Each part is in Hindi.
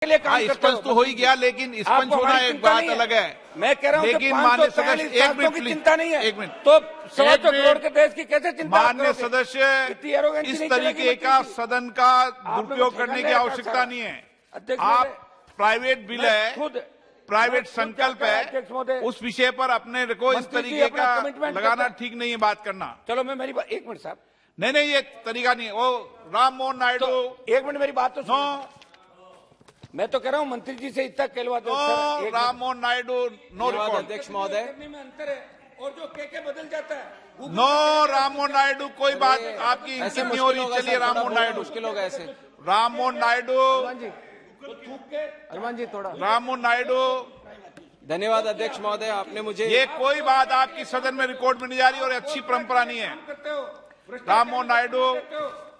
के लिए काम करते हो। स्पंज तो हो ही गया, लेकिन स्पंज होना एक बात अलग है। मैं कह रहा हूं लेकिन माननीय सदस्य, एक मिनट की प्लीज, चिंता नहीं है, एक मिनट, तो 125 करोड़ के देश की कैसे चिंता माननीय सदस्य, इस तरीके का सदन का दुरुपयोग करने की आवश्यकता नहीं है। आप प्राइवेट बिल है, खुद प्राइवेट संकल्प है, उस विषय पर अपने को इस तरीके का लगाना ठीक नहीं है बात करना। चलो मैं मेरी बात, एक मिनट साहब, नहीं ये तरीका नहीं है। वो राम मोहन नायडू, एक मिनट मेरी बात तो सुनो। मैं तो कह रहा हूं मंत्री जी से इतना कहलवा दो। Ram Mohan Naidu, no record. अध्यक्ष महोदय, में अंतर है और जो के बदल जाता है। नो राम मोहन नायडू, कोई बात आपकी ऐसे नहीं हो रही। चलिए राम मोहन नायडू, मुश्किल होगा ऐसे। राम मोहन नायडू, हनुमान जी थोड़ा। राम मोहन नायडू, धन्यवाद अध्यक्ष महोदय, आपने मुझे, ये कोई बात आपकी सदन में रिकॉर्ड में नहीं जा रही और अच्छी परंपरा नहीं है। राम मोहन नायडू,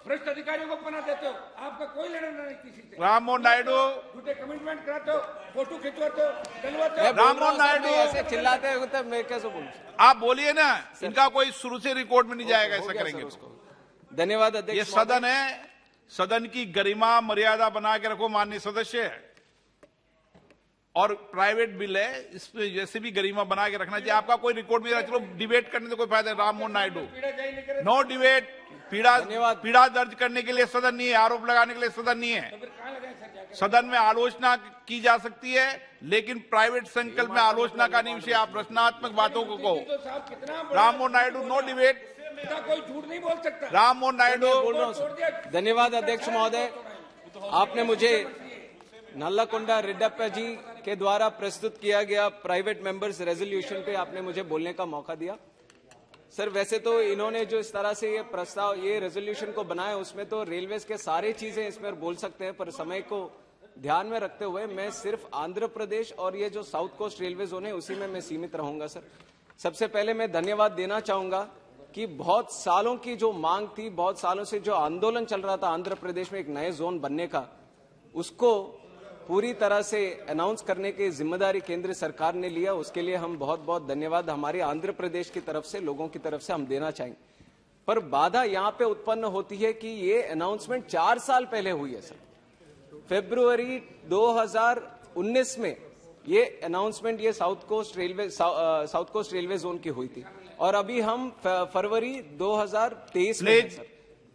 भ्रष्ट अधिकारियों को बना देते हो, आपका कोई लेना नहीं किसी से। राम मोहन नायडू, झूठे कमिटमेंट कराते हो, फोटो खिंचवाते हो, डलवाते हो। राम मोहन नायडू, ऐसे चिल्लाते हो तो मैं कैसे बोलूं? आप बोलिए ना, इनका कोई शुरू से रिकॉर्ड में नहीं जाएगा ऐसा करेंगे तो। धन्यवाद अध्यक्ष। ये सदन है, सदन की गरिमा मर्यादा बना के रखो माननीय सदस्य, और प्राइवेट बिल है, इसमें जैसे भी गरिमा बना के रखना चाहिए। आपका कोई रिकॉर्ड नहीं रहा, चलो डिबेट करने से कोई फायदा नहीं। Ram Mohan Naidu, no debate. पीड़ा दर्ज करने के लिए सदन नहीं है, आरोप लगाने के लिए सदन नहीं है। सदन में आलोचना की जा सकती है, लेकिन प्राइवेट संकल्प में आलोचना का नहीं विषय। आप रचनात्मक बातों को कहो। Ram Mohan Naidu, no debate. कोई झूठ नहीं बोल सकता। राम मोहन नायडू, बोल रहा हूं। धन्यवाद अध्यक्ष महोदय, आपने मुझे नल्लाकोंडा रेड्डप्पा जी के द्वारा प्रस्तुत किया गया प्राइवेट मेंबर्स रेजोल्यूशन पे आपने मुझे बोलने का मौका दिया। सर, वैसे तो इन्होंने जो इस तरह से ये प्रस्ताव, ये रेजोल्यूशन को बनाया, उसमें तो रेलवेज के सारे चीजें इसमें बोल सकते हैं, पर समय को ध्यान में रखते हुए मैं सिर्फ आंध्र प्रदेश और ये जो साउथ कोस्ट रेलवे जोन है उसी में मैं सीमित रहूंगा। सर, सबसे पहले मैं धन्यवाद देना चाहूंगा कि बहुत सालों की जो मांग थी, बहुत सालों से जो आंदोलन चल रहा था आंध्र प्रदेश में एक नए जोन बनने का, उसको पूरी तरह से अनाउंस करने की जिम्मेदारी केंद्र सरकार ने लिया। उसके लिए हम बहुत बहुत धन्यवाद हमारे आंध्र प्रदेश की तरफ से, लोगों की तरफ से हम देना चाहेंगे। पर बाधा यहां पे उत्पन्न होती है कि ये अनाउंसमेंट 4 साल पहले हुई है। सर, फरवरी 2019 में ये अनाउंसमेंट ये साउथ कोस्ट रेलवे जोन की हुई थी, और अभी हम फरवरी 2023 में हैं। सर,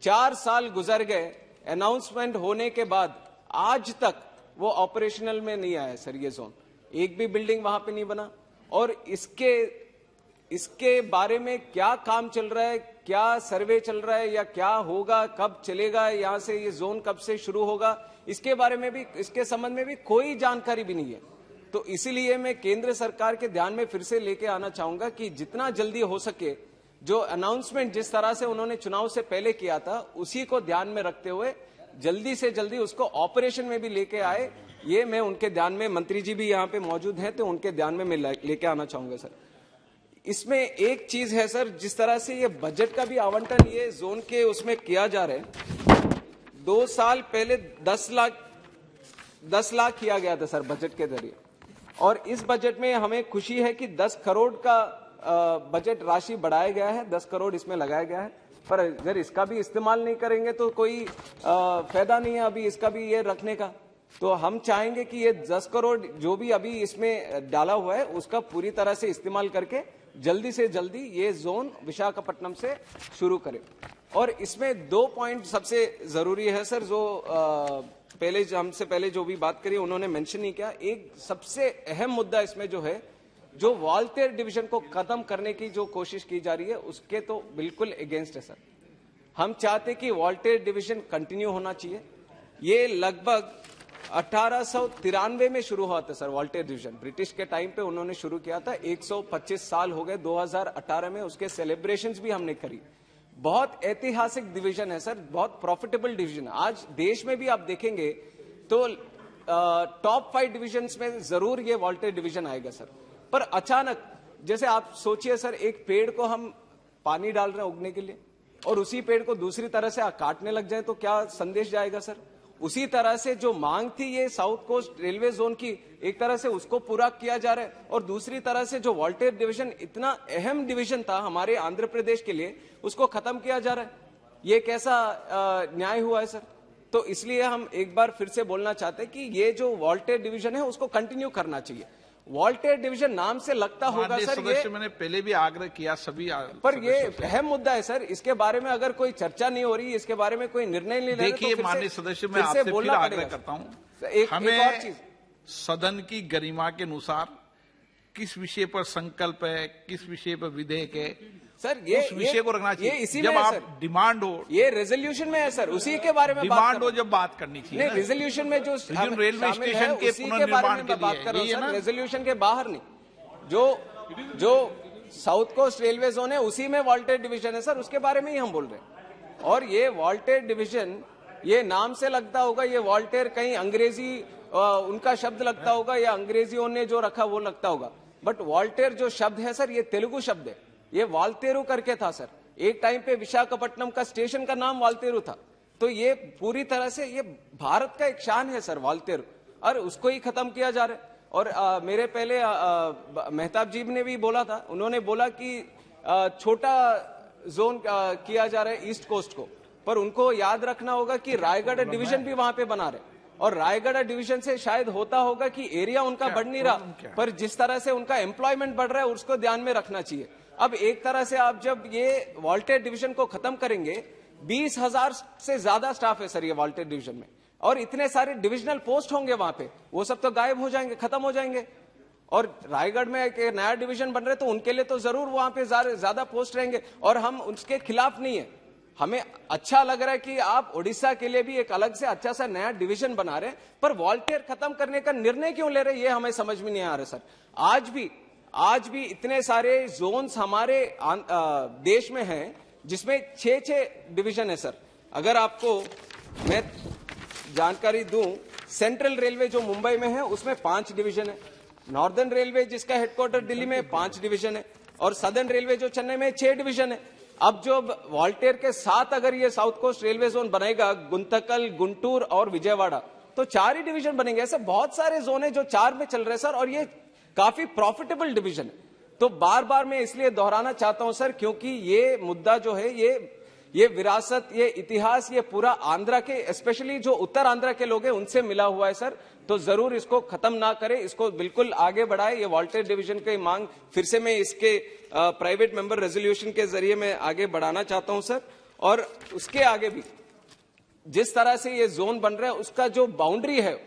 4 साल गुजर गए, अनाउंसमेंट होने के बाद आज तक वो ऑपरेशनल में नहीं आया। सर, ये जोन, एक भी बिल्डिंग वहां पे नहीं बना, और इसके बारे में क्या काम चल रहा है, क्या सर्वे चल रहा है, या क्या होगा, कब चलेगा, यहां से ये जोन कब से शुरू होगा, इसके बारे में भी, इसके संबंध में भी कोई जानकारी भी नहीं है। तो इसीलिए मैं केंद्र सरकार के ध्यान में फिर से लेके आना चाहूंगा कि जितना जल्दी हो सके, जो अनाउंसमेंट जिस तरह से उन्होंने चुनाव से पहले किया था, उसी को ध्यान में रखते हुए जल्दी से जल्दी उसको ऑपरेशन में भी लेके आए। ये मैं उनके ध्यान में, मंत्री जी भी यहाँ पे मौजूद हैं तो उनके ध्यान में मैं लेके आना चाहूंगा। सर, इसमें एक चीज है सर, जिस तरह से ये बजट का भी आवंटन ये जोन के उसमें किया जा रहा है, 2 साल पहले 10 लाख किया गया था सर बजट के जरिए, और इस बजट में हमें खुशी है कि 10 करोड़ का बजट राशि बढ़ाया गया है, 10 करोड़ इसमें लगाया गया है। पर अगर इसका भी इस्तेमाल नहीं करेंगे तो कोई फायदा नहीं है अभी इसका भी ये रखने का। तो हम चाहेंगे कि ये 10 करोड़ जो भी अभी इसमें डाला हुआ है उसका पूरी तरह से इस्तेमाल करके जल्दी से जल्दी ये जोन विशाखापट्टनम से शुरू करें। और इसमें 2 पॉइंट सबसे जरूरी है सर, जो पहले हमसे पहले जो भी बात करी उन्होंने मेंशन नहीं किया। एक सबसे अहम मुद्दा इसमें जो है, जो वॉलंटियर डिवीजन को खत्म करने की जो कोशिश की जा रही है, उसके तो बिल्कुल अगेंस्ट है सर। हम चाहते कि वॉलंटियर डिवीजन कंटिन्यू होना चाहिए। ये लगभग 1893 में शुरू हुआ था सर वॉलंटियर डिवीजन, ब्रिटिश के टाइम पे उन्होंने शुरू किया था। 125 साल हो गए 2018 में, उसके सेलिब्रेशंस भी हमने करी। बहुत ऐतिहासिक डिवीजन है सर, बहुत प्रॉफिटेबल डिवीजन। आज देश में भी आप देखेंगे तो टॉप 5 डिवीजन में जरूर ये वॉलंटियर डिवीजन आएगा सर। पर अचानक, जैसे आप सोचिए सर, एक पेड़ को हम पानी डाल रहे हैं उगने के लिए, और उसी पेड़ को दूसरी तरह से काटने लग जाए तो क्या संदेश जाएगा सर? उसी तरह से जो मांग थी ये साउथ कोस्ट रेलवे जोन की, एक तरह से उसको पूरा किया जा रहा है, और दूसरी तरह से जो वॉलंटियर डिवीजन इतना अहम डिवीजन था हमारे आंध्र प्रदेश के लिए, उसको खत्म किया जा रहा है। ये कैसा न्याय हुआ है सर? तो इसलिए हम एक बार फिर से बोलना चाहते हैं कि ये जो वॉल्टेयर डिवीजन है उसको कंटिन्यू करना चाहिए। वॉल्टेयर डिवीजन नाम से लगता होगा माननीय सर, सदस्य, ये मैंने पहले भी आग्रह किया सभी पर ये अहम मुद्दा है सर, इसके बारे में अगर कोई चर्चा नहीं हो रही, इसके बारे में कोई निर्णय नहीं ले रहे, देखिए माननीय सदस्य, मैं आपसे फिर आग्रह करता हूं, एक और चीज, सदन की गरिमा के अनुसार किस विषय पर संकल्प है, किस विषय पर विधेयक है सर, उस विषय को रखना चाहिए। इसी जब में आप सर, डिमांड हो, ये रेजोल्यूशन में है सर, उसी के बारे में डिमांड हो जब बात करनी चाहिए। नहीं, रेजोल्यूशन में जो रेलवे स्टेशन के उसी के बारे में मैं बात कर रहा हूँ सर, रेजोल्यूशन के बाहर नहीं। जो साउथ कोस्ट रेलवे जोन है उसी में वॉल्टेयर डिवीजन है सर, उसके बारे में ही हम बोल रहे हैं। और ये वॉल्टेयर डिवीजन, ये नाम से लगता होगा, ये वॉल्टेयर कहीं अंग्रेजी उनका शब्द लगता होगा या अंग्रेजियों ने जो रखा वो लगता होगा, बट वॉल्टेयर जो शब्द है सर, ये तेलुगु शब्द है। ये वाल्तेरु करके था सर, एक टाइम पे विशाखापट्टनम का स्टेशन का नाम वाल्तेरु था। तो ये पूरी तरह से ये भारत का एक शान है सर वाल्तेरु, और उसको ही खत्म किया जा रहा है। और मेरे पहले मेहताब जी ने भी बोला था, उन्होंने बोला कि छोटा जोन किया जा रहा है ईस्ट कोस्ट को, पर उनको याद रखना होगा कि रायगढ़ डिवीजन भी वहां पे बना रहे, और रायगढ़ डिवीजन से शायद होता होगा कि एरिया उनका बढ़ नहीं रहा, पर जिस तरह से उनका एम्प्लॉयमेंट बढ़ रहा है उसको ध्यान में रखना चाहिए। अब एक तरह से आप जब ये वॉल्टेयर डिवीजन को खत्म करेंगे, 20,000 से ज्यादा स्टाफ है सर ये वॉल्टेयर डिवीजन में, और इतने सारे डिविजनल पोस्ट होंगे वहां पे, वो सब तो गायब हो जाएंगे, खत्म हो जाएंगे। और रायगढ़ में एक नया डिवीजन बन रहे तो उनके लिए तो जरूर वहां पे ज्यादा पोस्ट रहेंगे, और हम उसके खिलाफ नहीं है। हमें अच्छा लग रहा है कि आप ओडिशा के लिए भी एक अलग से अच्छा सा नया डिवीजन बना रहे हैं, पर वॉल्टेयर खत्म करने का निर्णय क्यों ले रहे हैं, ये हमें समझ में नहीं आ रहा सर। आज भी इतने सारे जोन्स हमारे देश में हैं जिसमें 6 डिवीजन है सर। अगर आपको मैं जानकारी दूं, सेंट्रल रेलवे जो मुंबई में है उसमें 5 डिवीजन है, नॉर्दर्न रेलवे जिसका हेडक्वार्टर दिल्ली में 5 डिवीजन है, और सदर्न रेलवे जो चेन्नई में 6 डिवीजन है। अब जो वॉल्टेयर के साथ अगर ये साउथ कोस्ट रेलवे जोन बनेगा, गुंतकल, गुंटूर और विजयवाड़ा, तो 4 ही डिवीजन बनेंगे। ऐसे बहुत सारे जोन है जो 4 में चल रहे हैं सर, और ये काफी प्रॉफिटेबल डिवीजन है। तो बार बार मैं इसलिए दोहराना चाहता हूं सर, क्योंकि ये मुद्दा जो है, ये विरासत, ये इतिहास, ये पूरा आंध्रा के, स्पेशली जो उत्तर आंध्रा के लोग हैं उनसे मिला हुआ है सर। तो जरूर इसको खत्म ना करें, इसको बिल्कुल आगे बढ़ाए। ये वॉल्टेयर डिवीजन की मांग फिर से मैं इसके प्राइवेट मेंबर रेजोल्यूशन के जरिए मैं आगे बढ़ाना चाहता हूं सर। और उसके आगे भी जिस तरह से ये जोन बन रहा है, उसका जो बाउंड्री है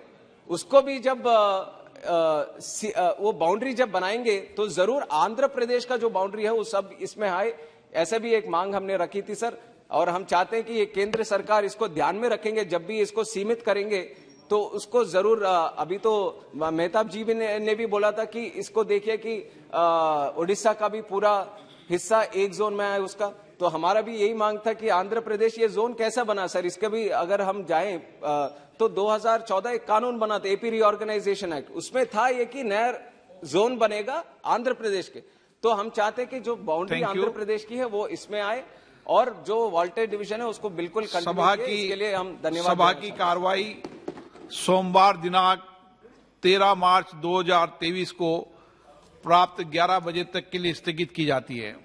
उसको भी जब वो बाउंड्री जब बनाएंगे तो जरूर आंध्र प्रदेश का जो बाउंड्री है वो सब इसमें आए। ऐसे भी एक मांग हमने रखी थी सर, और हम चाहते हैं कि ये केंद्र सरकार इसको ध्यान में रखेंगे, जब भी इसको सीमित करेंगे तो उसको जरूर। अभी तो मेहताब जी ने भी बोला था कि इसको देखिए कि उड़ीसा का भी पूरा हिस्सा एक जोन में आए उसका, तो हमारा भी यही मांग था कि आंध्र प्रदेश ये जोन कैसा बना सर, इसके भी अगर हम जाएं तो 2014 एक कानून बना था, एपी रीऑर्गेनाइजेशन एक्ट, उसमें था ये कि नया जोन बनेगा आंध्र प्रदेश के। तो हम चाहते हैं कि जो बाउंड्री आंध्र प्रदेश की है वो इसमें आए, और जो वॉल्टेयर डिवीजन है उसको बिल्कुल सभा की, इसके लिए हम धन्यवाद। सभा की कार्रवाई सोमवार दिनांक 13 मार्च 2023 को प्राप्त 11 बजे तक के लिए स्थगित की जाती है।